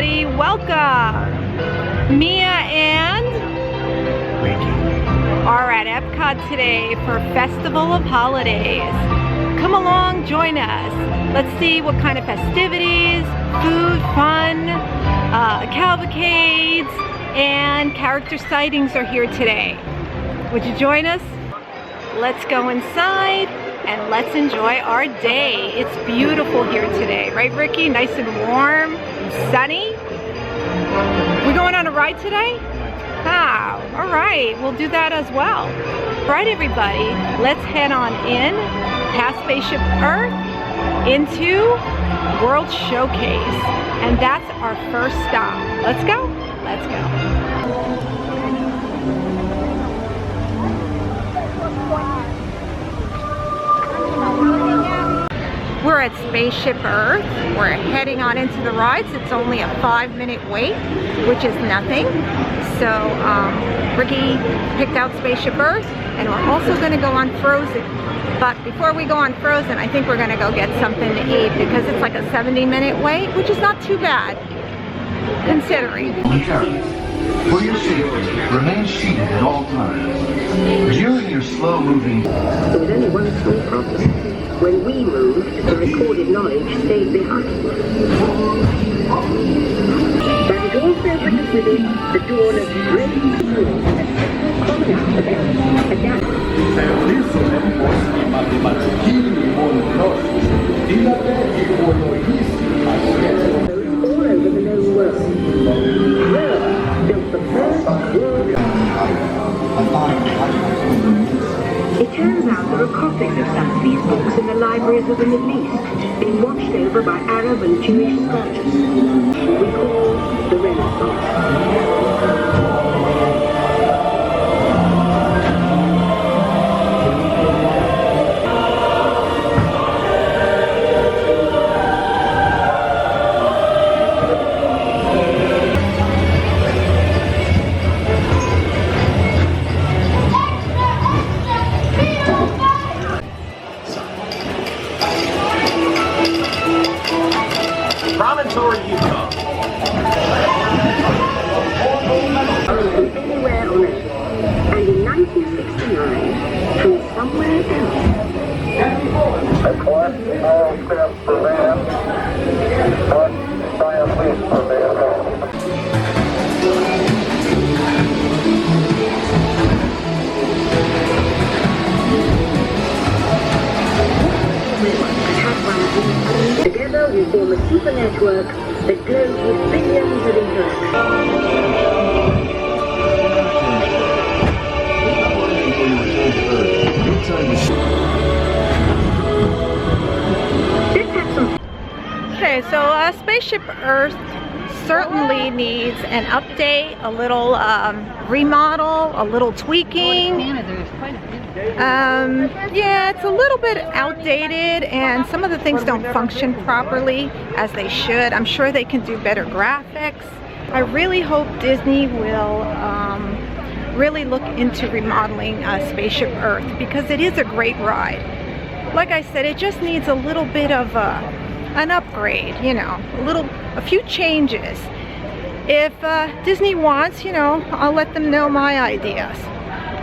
everybody, welcome! Mia and Ricky are at Epcot today for Festival of Holidays. Come along, join us. Let's see what kind of festivities, food, fun, cavalcades, and character sightings are here today. Would you join us? Let's go inside and let's enjoy our day. It's beautiful here today, right Ricky? Nice and warm and sunny. We going on a ride today? Ah, all right, we'll do that as well. All right, everybody, let's head on in, past Spaceship Earth, into World Showcase. And that's our first stop. Let's go? Let's go. We're at Spaceship Earth. We're heading on into the rides. It's only a 5-minute wait, which is nothing. So Ricky picked out Spaceship Earth, and we're also going to go on Frozen. But before we go on Frozen, I think we're going to go get something to eat because it's like a 70-minute wait, which is not too bad, considering. For your safety, remain seated at all times. During your slow-moving... There was only one small problem. When we moved, the recorded knowledge stayed behind. But it also brings with it the dawn of great heroes and a common alphabet, adapt. All over the known world. Rome built the first world. It turns out there are copies of some of these books in the libraries of the Middle East, being watched over by Arab and Jewish scholars. We call the Renaissance. Anywhere on Earth. And in 1969, from somewhere else. That's one small step for man, one giant leap for mankind. Together we form a super network that glows with billions of interactions. Okay, so Spaceship Earth certainly needs an update, a little remodel, a little tweaking. Yeah, it's a little bit outdated and some of the things don't function properly as they should. I'm sure they can do better graphics. I really hope Disney will really look into remodeling Spaceship Earth because it is a great ride. Like I said, it just needs a little bit of an upgrade, you know, a few changes. If Disney wants, you know, I'll let them know my ideas,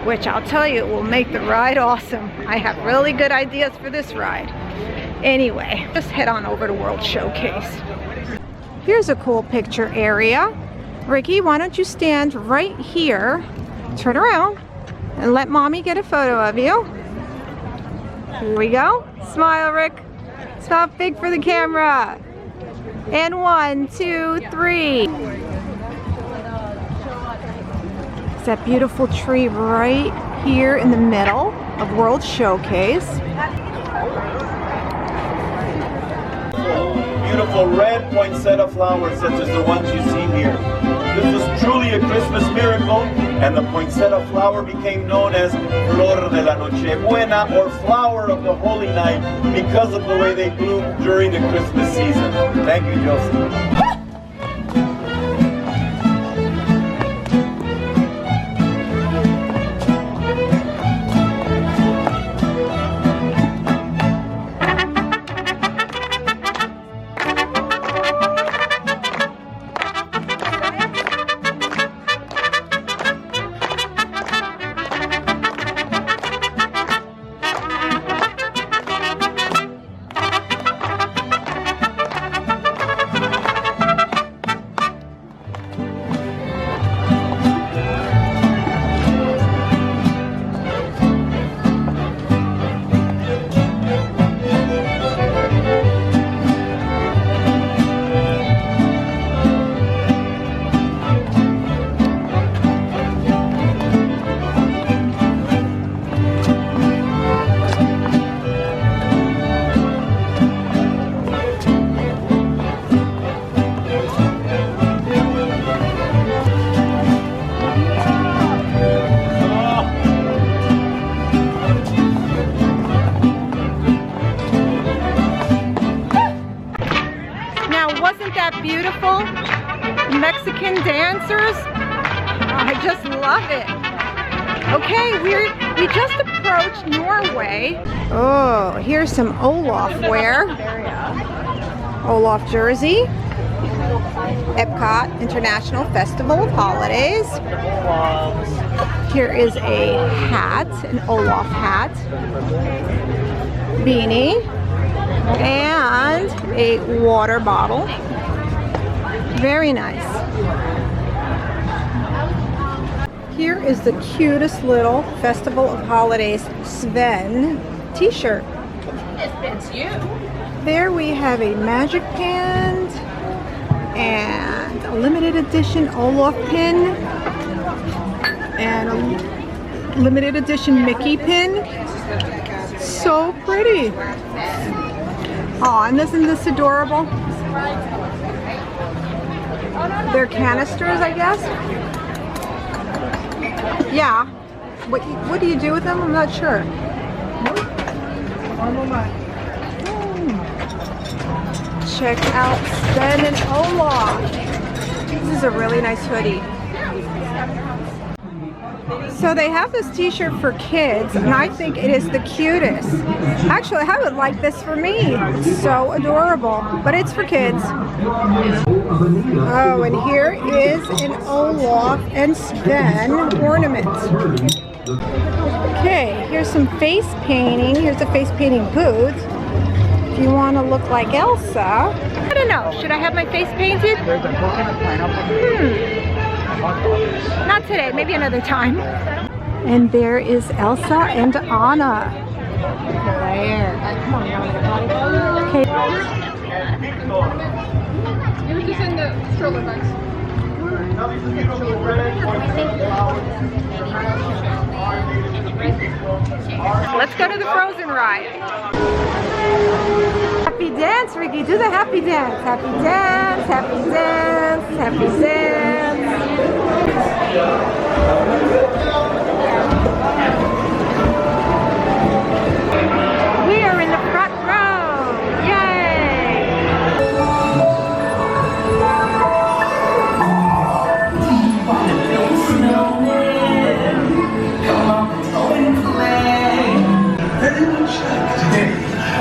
which I'll tell you will make the ride awesome. I have really good ideas for this ride. Anyway, just head on over to World Showcase. Here's a cool picture area. Ricky, why don't you stand right here, turn around, and let Mommy get a photo of you. Here we go. Smile, Rick. Smile big for the camera. And 1, 2, 3. It's that beautiful tree right here in the middle of World Showcase. Beautiful red poinsettia flowers such as the ones you see here. This was truly a Christmas miracle, and the poinsettia flower became known as Flor de la Nochebuena, or Flower of the Holy Night, because of the way they bloom during the Christmas season. Thank you, Josie. beautiful? Mexican dancers. I just love it. Okay, we just approached Norway. Oh, here's some Olaf wear. Olaf jersey. Epcot International Festival of Holidays. Here is a hat, an Olaf hat. Beanie. And a water bottle. Very nice. Here is the cutest little Festival of Holidays Sven t-shirt. It fits you. There we have a magic band and a limited edition Olaf pin and a limited edition Mickey pin. So pretty. Oh, and isn't this adorable? They're canisters, I guess. Yeah. What do you do with them? I'm not sure. Check out Sven and Olaf. This is a really nice hoodie. So they have this t-shirt for kids, and I think it is the cutest. Actually, I would like this for me. It's so adorable, but it's for kids. Oh, and here is an Olaf and Sven ornament. Okay, here's some face painting. Here's the face painting booth. If you want to look like Elsa. I don't know. Should I have my face painted? Not today, maybe another time. And there is Elsa and Anna. There. Okay. It was just in the stroller bags. Let's go to the Frozen ride. Happy dance, Ricky. Do the happy dance. Happy dance, happy dance, happy dance. We are in the front row. Yay! Today,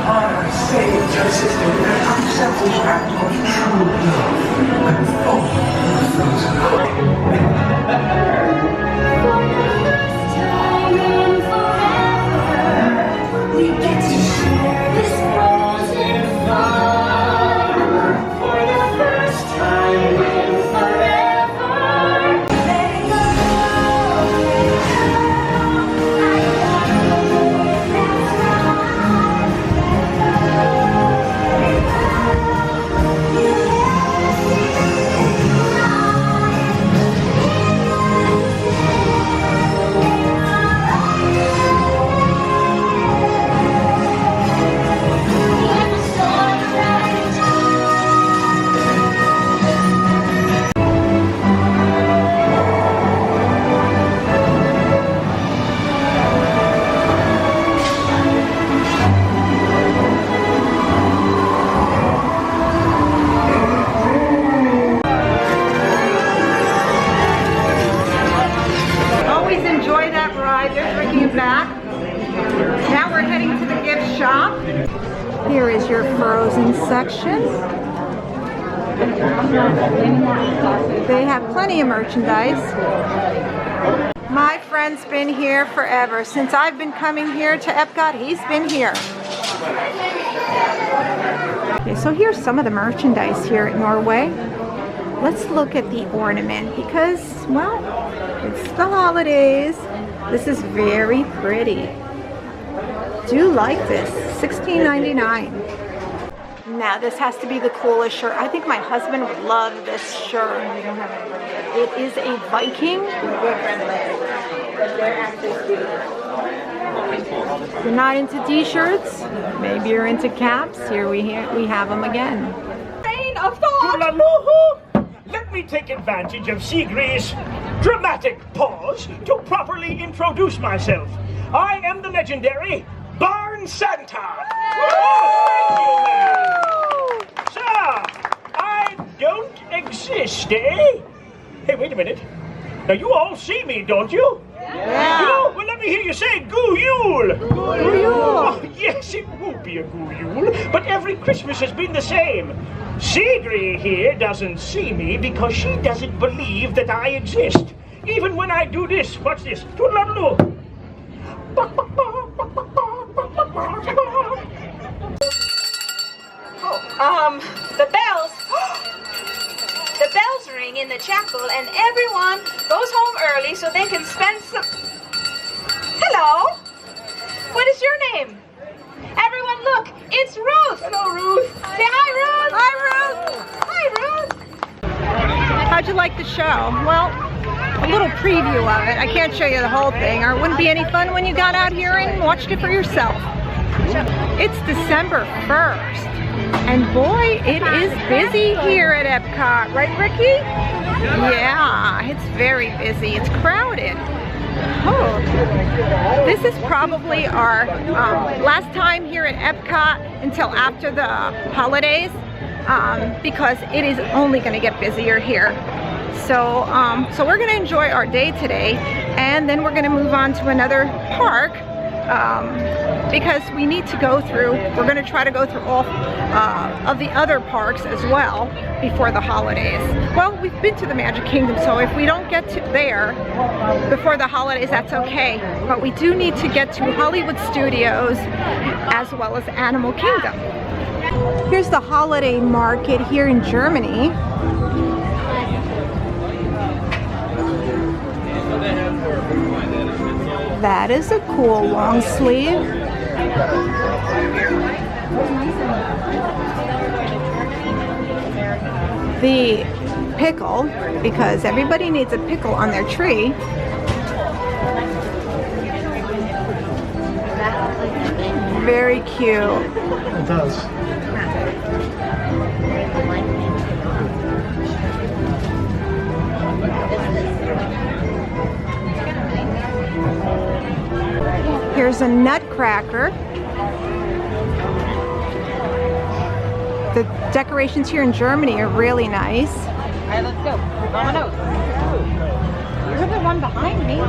honor saved your sister with an unselfish act of true love and full frozen heart. Now we're heading to the gift shop. Here is your Frozen section. They have plenty of merchandise. My friend's been here forever. Since I've been coming here to Epcot, he's been here. Okay, so here's some of the merchandise here at Norway. Let's look at the ornament because, well, it's the holidays. This is very pretty. Do like this. $16.99. Now this has to be the coolest shirt. I think my husband would love this shirt. It is a Viking. If you're not into t-shirts, maybe you're into caps. Here we have them again. Train of thought! Let me take advantage of Sigrid's dramatic pause to properly introduce myself. I am the legendary Barn Santa. Oh, thank you, man. So, I don't exist, eh? Hey, wait a minute. Now, you all see me, don't you? Yeah. You know, well, let me hear you say Goo Yule. Goo Yule. Oh, yes, it won't be a Goo Yule, but every Christmas has been the same. Sigrid here doesn't see me because she doesn't believe that I exist. Even when I do this, watch this. Toodle-oodle-oo. The bells ring in the chapel and everyone goes home early so they can spend some... Hello? What is your name? Everyone look, it's Ruth. Hello, Ruth. Say hi, Ruth. Hi, Ruth. Hi, Ruth. How'd you like the show? Well, a little preview of it. I can't show you the whole thing, or it wouldn't be any fun when you got out here and watched it for yourself. It's December 1st, and boy, it is busy here at Epcot. Right, Ricky? Yeah, it's very busy. It's crowded. Oh, this is probably our last time here at Epcot until after the holidays, because it is only going to get busier here. So, so we're going to enjoy our day today, and then we're going to move on to another park, because we need to go through, we're going to try to go through all of the other parks as well before the holidays. Well, we've been to the Magic Kingdom, so if we don't get to there before the holidays, that's okay. But we do need to get to Hollywood Studios as well as Animal Kingdom. Here's the holiday market here in Germany. That is a cool long sleeve. The pickle, because everybody needs a pickle on their tree. Very cute. It does. Here's a nutcracker. The decorations here in Germany are really nice. All right, let's go. Dominoes. You're the one behind me.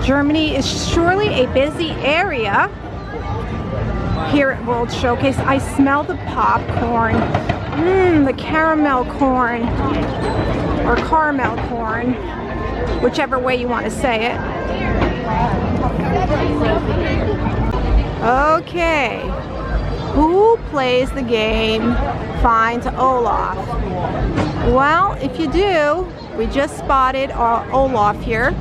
Germany is surely a busy area here at World Showcase. I smell the popcorn. The caramel corn, or caramel corn, whichever way you want to say it. Okay, who plays the game Find Olaf? Well, if you do, we just spotted Olaf here.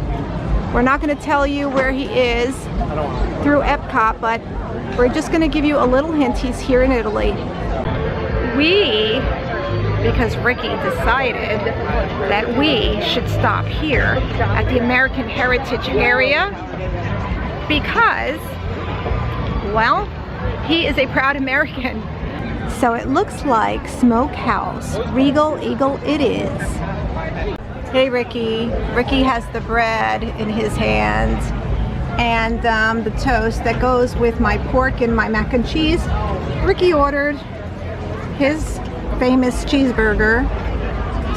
We're not going to tell you where he is through Epcot, but we're just going to give you a little hint. He's here in Italy. Because Ricky decided that we should stop here at the American Heritage area because, well, he is a proud American. So it looks like Smokehouse Regal Eagle it is. Hey Ricky. Ricky has the bread in his hands and the toast that goes with my pork and my mac and cheese. Ricky ordered his famous cheeseburger.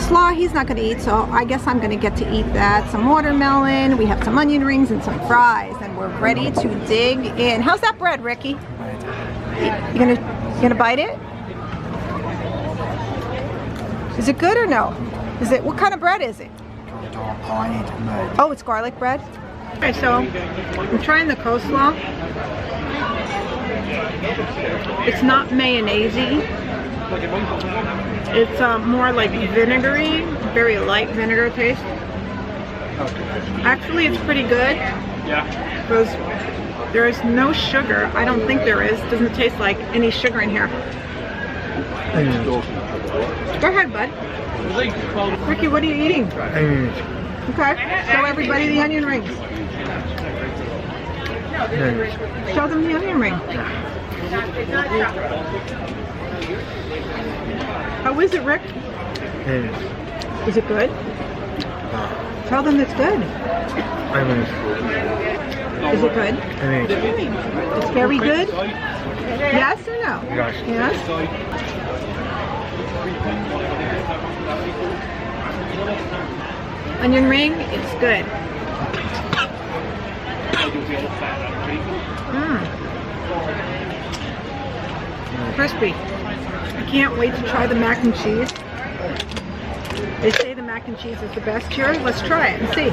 Slaw he's not going to eat, so I guess I'm going to get to eat that. Some watermelon, we have some onion rings and some fries, and we're ready to dig in. How's that bread, Ricky? You gonna bite it? Is it good or no? What kind of bread is it? Oh, it's garlic bread? Okay, so I'm trying the coleslaw. It's not mayonnaise-y. It's more like vinegary, very light vinegar taste. Actually, it's pretty good because there is no sugar. I don't think there is. Doesn't taste like any sugar in here. Go ahead, bud. Ricky, what are you eating? Okay, show everybody the onion rings. Show them the onion ring. How is it, Rick? Is it good? Tell them it's good. Is it good? It's very good? Yes or no? Yes. Onion ring, it's good. Crispy. I can't wait to try the mac and cheese. They say the mac and cheese is the best here. Let's try it and see.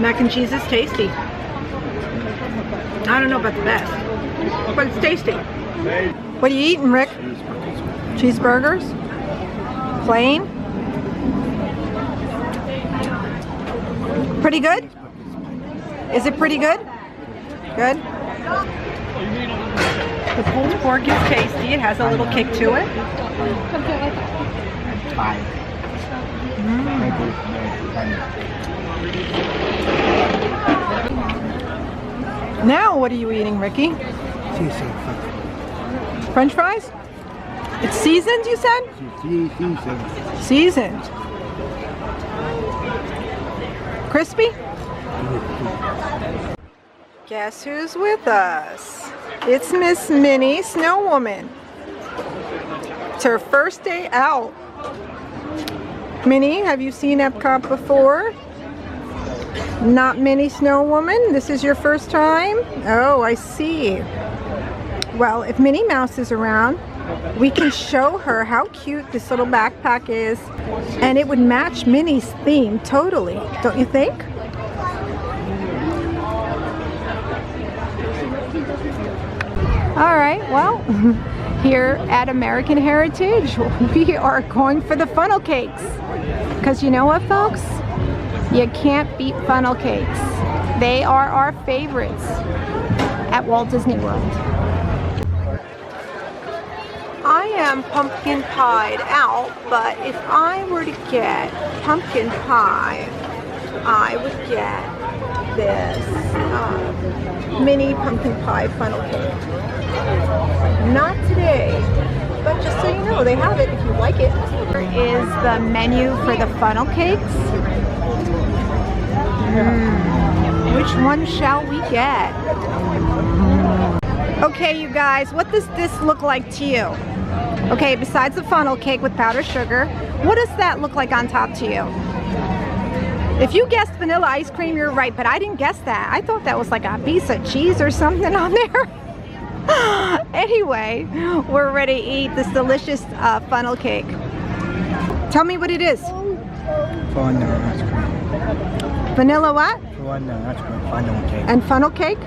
Mac and cheese is tasty. I don't know about the best, but it's tasty. What are you eating, Rick? Cheeseburgers? Plain? Pretty good? Is it pretty good? Good? The pulled pork is tasty. It has a little kick to it. Now what are you eating, Ricky? French fries? It's seasoned, you said? Seasoned. Crispy? Guess who's with us? It's Miss Minnie Snow Woman. It's her first day out. Minnie, have you seen Epcot before? Not Minnie Snow Woman? This is your first time? Oh, I see. Well, if Minnie Mouse is around, we can show her how cute this little backpack is, and it would match Minnie's theme totally, don't you think? All right, well, here at American Heritage, we are going for the funnel cakes. Because you know what, folks? You can't beat funnel cakes. They are our favorites at Walt Disney World. I am pumpkin pied out, but if I were to get pumpkin pie, I would get this mini pumpkin pie funnel cake. Not today, but just so you know, they have it if you like it. Here is the menu for the funnel cakes. Which one shall we get? Okay, you guys, what does this look like to you? Okay, besides the funnel cake with powdered sugar, what does that look like on top to you? If you guessed vanilla ice cream, you're right, but I didn't guess that. I thought that was like a piece of cheese or something on there. Anyway, we're ready to eat this delicious funnel cake. Tell me what it is. Vanilla ice cream. Vanilla what? Vanilla ice cream. Funnel cake. And funnel cake?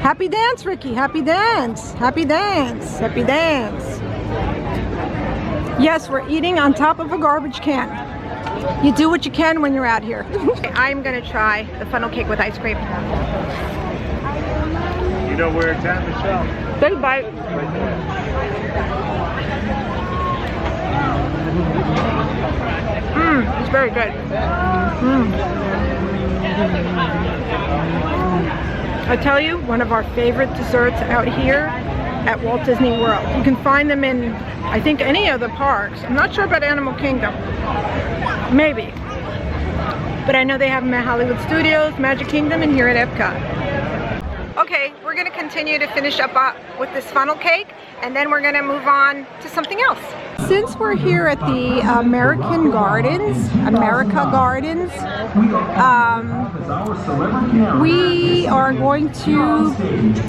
Happy dance, Ricky. Happy dance. Happy dance. Happy dance. Yes, we're eating on top of a garbage can. You do what you can when you're out here. I'm gonna try the funnel cake with ice cream. You know where it's at, Michelle? Big bite. It's very good. I tell you, one of our favorite desserts out here at Walt Disney World. You can find them in, I think, any of the parks. I'm not sure about Animal Kingdom. Maybe. But I know they have them at Hollywood Studios, Magic Kingdom, and here at Epcot. Okay, we're going to continue to finish up with this funnel cake, and then we're going to move on to something else. Since we're here at the America Gardens, we are going to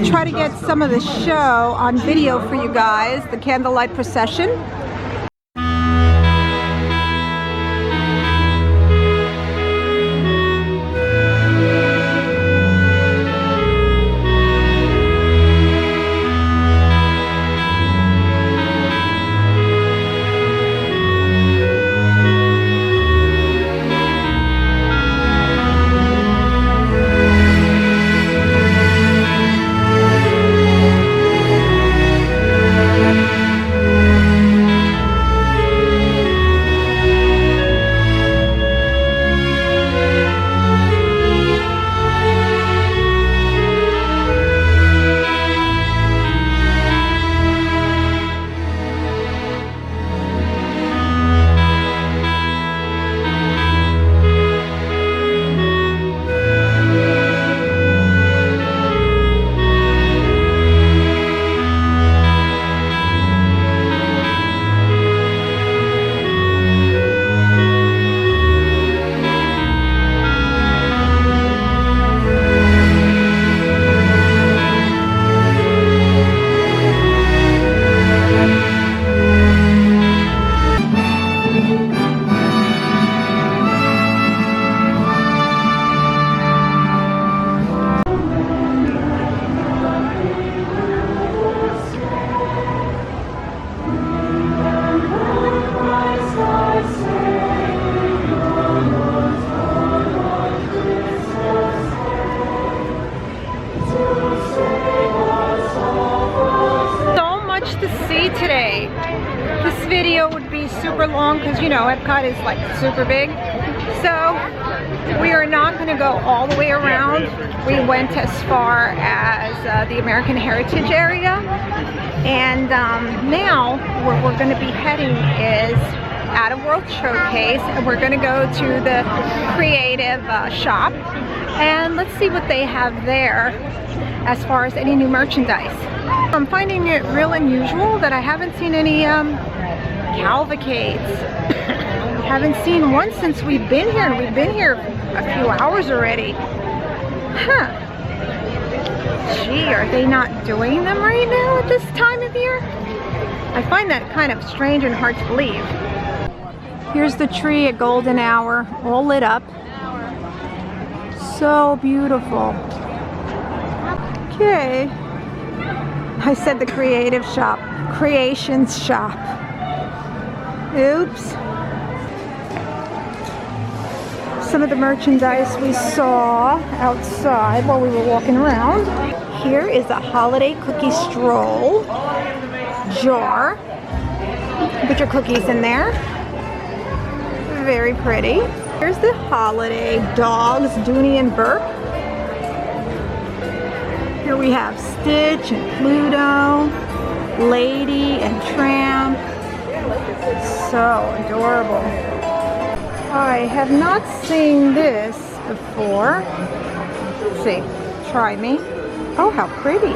try to get some of the show on video for you guys, the candlelight procession. Epcot is like super big. So we are not going to go all the way around. We went as far as the American Heritage area. And now where we're going to be heading is Out of World Showcase. And we're going to go to the creative shop. And let's see what they have there as far as any new merchandise. I'm finding it real unusual that I haven't seen any cavalcades. Haven't seen one since we've been here, and we've been here a few hours already. Huh. Gee, are they not doing them right now at this time of year? I find that kind of strange and hard to believe. Here's the tree at golden hour, all lit up. So beautiful. Okay. I said the creative shop. Creations shop. Oops. Some of the merchandise we saw outside while we were walking around. Here is a holiday cookie stroll jar. Put your cookies in there. Very pretty. Here's the holiday dogs, Dooney and Burke. Here we have Stitch and Pluto, Lady and Tramp. So adorable. I have not seen this before. Let's see. Try me. Oh, how pretty.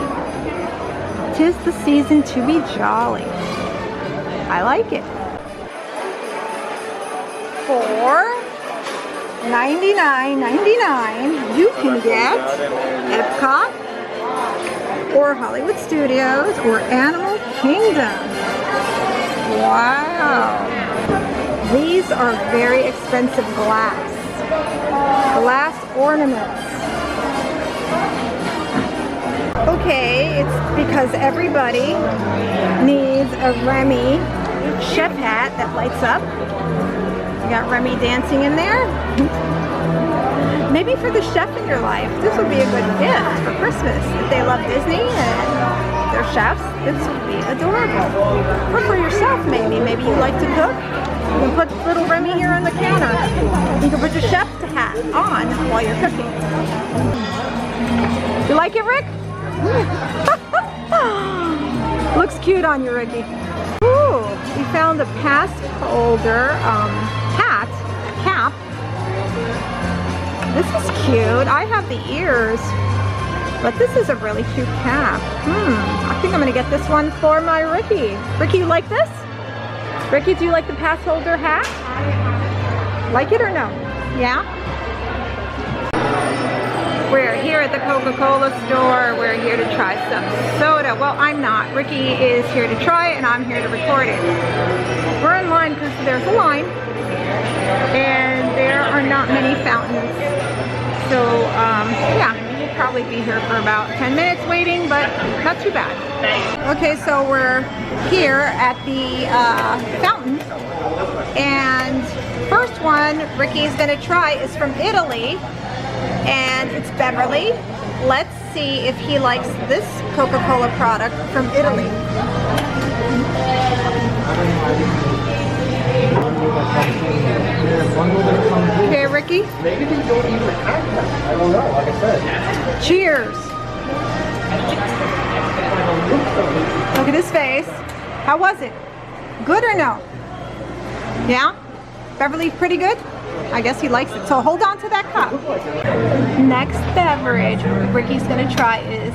'Tis the season to be jolly. I like it. For $99.99, you can get Epcot or Hollywood Studios or Animal Kingdom. Wow. These are very expensive glass ornaments. Okay, it's because everybody needs a Remy chef hat that lights up. You got Remy dancing in there. Maybe for the chef in your life, this would be a good gift for Christmas. If they love Disney and they're chefs, this would be adorable. Or for yourself, maybe. Maybe you like to cook. You can put little Remy here on the counter. You can put your chef hat on while you're cooking. You like it, Rick? Looks cute on you, Ricky. Ooh, we found a pass holder cap. This is cute. I have the ears, but this is a really cute cap. I think I'm gonna get this one for my Ricky. Ricky, you like this? Ricky, do you like the pass holder hat? Like it or no? Yeah? We're here at the Coca-Cola store. We're here to try some soda. Well, I'm not. Ricky is here to try it, and I'm here to record it. We're in line because there's a line, and there are not many fountains. So, yeah, we'll probably be here for about 10 minutes waiting, but not too bad. Okay, so we're here at the fountain, and first one Ricky's gonna try is from Italy, and it's Beverly. Let's see if he likes this Coca-Cola product from Italy. Okay, Ricky. Maybe they don't even have that. I don't know, like I said. Cheers. Look at his face. How was it? Good or no? Yeah? Beverly, pretty good? I guess he likes it. So hold on to that cup. Next beverage Ricky's gonna try is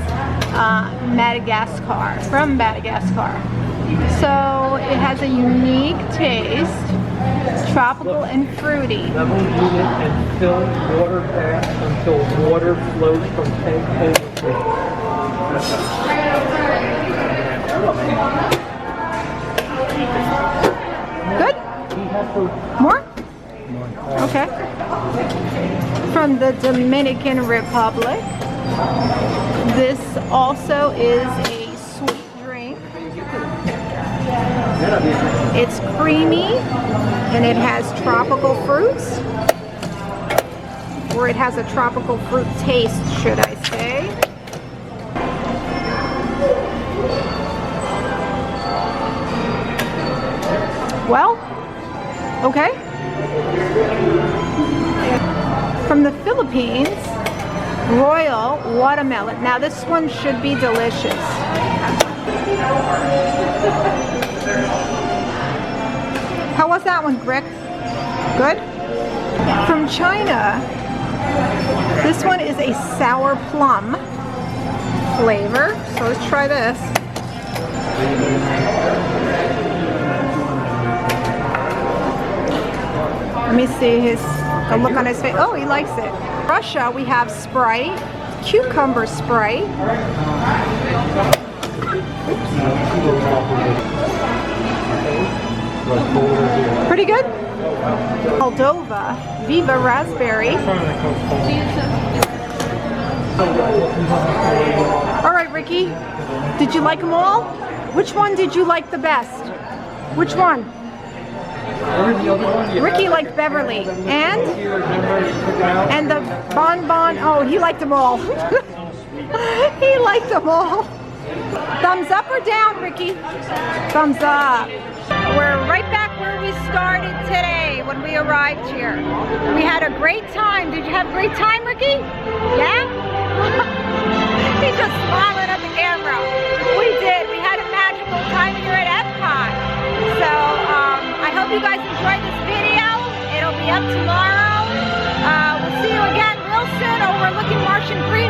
Madagascar, from Madagascar. So it has a unique taste, tropical and fruity. Level unit and fill water bath until water flows from tank overflow. Good? More? Okay. From the Dominican Republic. This also is a sweet drink. It's creamy and it has tropical fruits. Or it has a tropical fruit taste, should I say. Well, Okay. From the Philippines, Royal Watermelon. Now this one should be delicious. How was that one, Rick? Good? From China, this one is a sour plum flavor. So let's try this. Let me see the look on his face. Oh, he likes it. Russia, we have Sprite, cucumber Sprite. Pretty good. Moldova, Viva Raspberry. All right, Ricky, did you like them all? Which one did you like the best? Which one? Ricky liked Beverly. And the bonbon, oh, he liked them all. He liked them all. Thumbs up or down, Ricky? Thumbs up. We're right back where we started today when we arrived here. We had a great time. Did you have a great time, Ricky? Yeah? He's just smiling at the camera. We did. We had a magical time here at Epcot. So I hope you guys enjoyed this video. It'll be up tomorrow. We'll see you again real soon overlooking Martian Green.